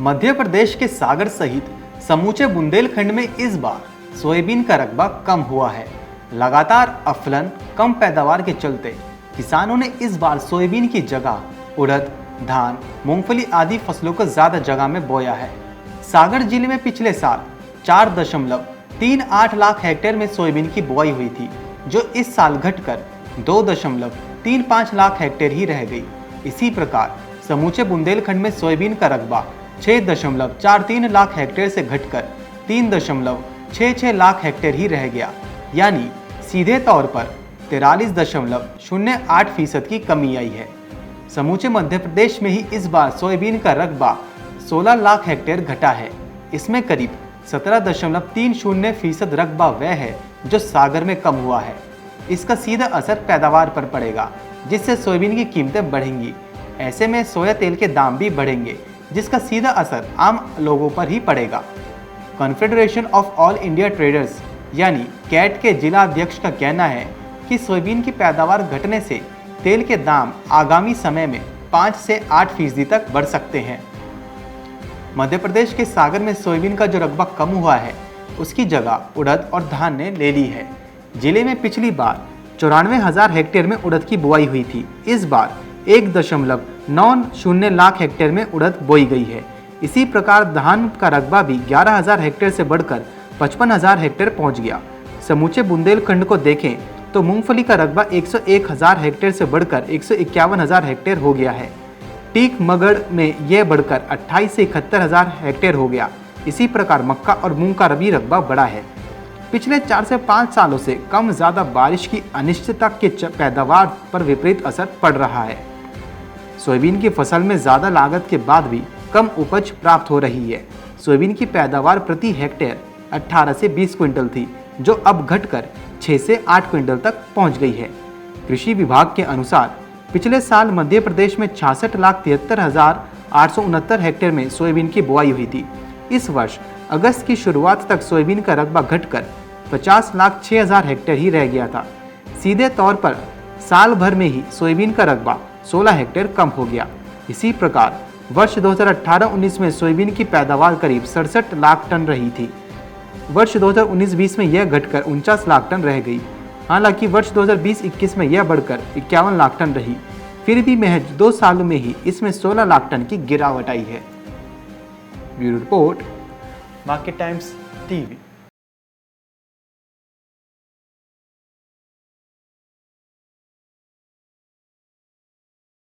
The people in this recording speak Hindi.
मध्य प्रदेश के सागर सहित समूचे बुंदेलखंड में इस बार सोयाबीन का रकबा कम हुआ है। लगातार अफलन कम पैदावार के चलते किसानों ने इस बार सोयाबीन की जगह उड़द, धान, मूंगफली आदि फसलों को ज्यादा जगह में बोया है। सागर जिले में पिछले साल 4.38 लाख हेक्टेयर में सोयाबीन की बुआई हुई थी, जो इस साल घटकर 2.35 लाख हेक्टेयर ही रह गई। इसी प्रकार समूचे बुंदेलखंड में सोयाबीन का रकबा 6.43 लाख हेक्टेयर से घटकर 3.66 लाख हेक्टेयर ही रह गया, यानी सीधे तौर पर 43.08% की कमी आई है। समूचे मध्य प्रदेश में ही इस बार सोयाबीन का रकबा 16 लाख हेक्टेयर घटा है। इसमें करीब 17.30% रकबा वह है जो सागर में कम हुआ है। इसका सीधा असर पैदावार पर पड़ेगा, जिससे सोयाबीन की कीमतें बढ़ेंगी। ऐसे में सोया तेल के दाम भी बढ़ेंगे, जिसका सीधा असर आम लोगों पर ही पड़ेगा। Confederation of all India traders यानी कैट के जिला अध्यक्ष का कहना है कि सोयाबीन की पैदावार घटने से तेल के दाम आगामी समय में 5 से 8% तक बढ़ सकते हैं। मध्य प्रदेश के सागर में सोयाबीन का जो रकबा कम हुआ है, उसकी जगह उड़द और धान ने ले ली है। जिले में पिछली बार 94,000 हेक्टेयर में उड़द की बुआई हुई थी। इस बार 1.90 लाख हेक्टेयर में उड़द बोई गई है। इसी प्रकार धान का रकबा भी 11,000 हेक्टेयर से बढ़कर 55,000 हेक्टेयर पहुंच गया। समूचे बुंदेलखंड को देखें तो मूंगफली का रकबा 101,000 हेक्टेयर से बढ़कर 151,000 हेक्टेयर हो गया है। टीक मगड़ में यह बढ़कर 28 से 71,000 हेक्टेयर हो गया। इसी प्रकार मक्का और मूंग का भी रकबा बढ़ा है। पिछले 4 से 5 सालों से कम ज़्यादा बारिश की अनिश्चितता के पैदावार पर विपरीत असर पड़ रहा है। सोयाबीन की फसल में ज़्यादा लागत के बाद भी कम उपज प्राप्त हो रही है। सोयाबीन की पैदावार प्रति हेक्टेयर 18 से 20 क्विंटल थी, जो अब घटकर 6 से 8 क्विंटल तक पहुंच गई है। कृषि विभाग के अनुसार पिछले साल मध्य प्रदेश में 66,73,869 हेक्टेयर में सोयाबीन की बुआई हुई थी। इस वर्ष अगस्त की शुरुआत तक सोयाबीन का रकबा घटकर 50,06,000 हेक्टेयर ही रह गया था। सीधे तौर पर साल भर में ही सोयाबीन का रकबा 16 हेक्टेयर कम हो गया। इसी प्रकार वर्ष 2018-19 में सोयाबीन की पैदावार करीब 67 लाख टन रही थी। वर्ष 2019-20 में यह घटकर 49 लाख टन रह गई। हालांकि वर्ष 2020-21 में यह बढ़कर 51 लाख टन रही। फिर भी महज 2 सालों में ही इसमें 16 लाख टन की गिरावट आई है। Bureau report, market times TV.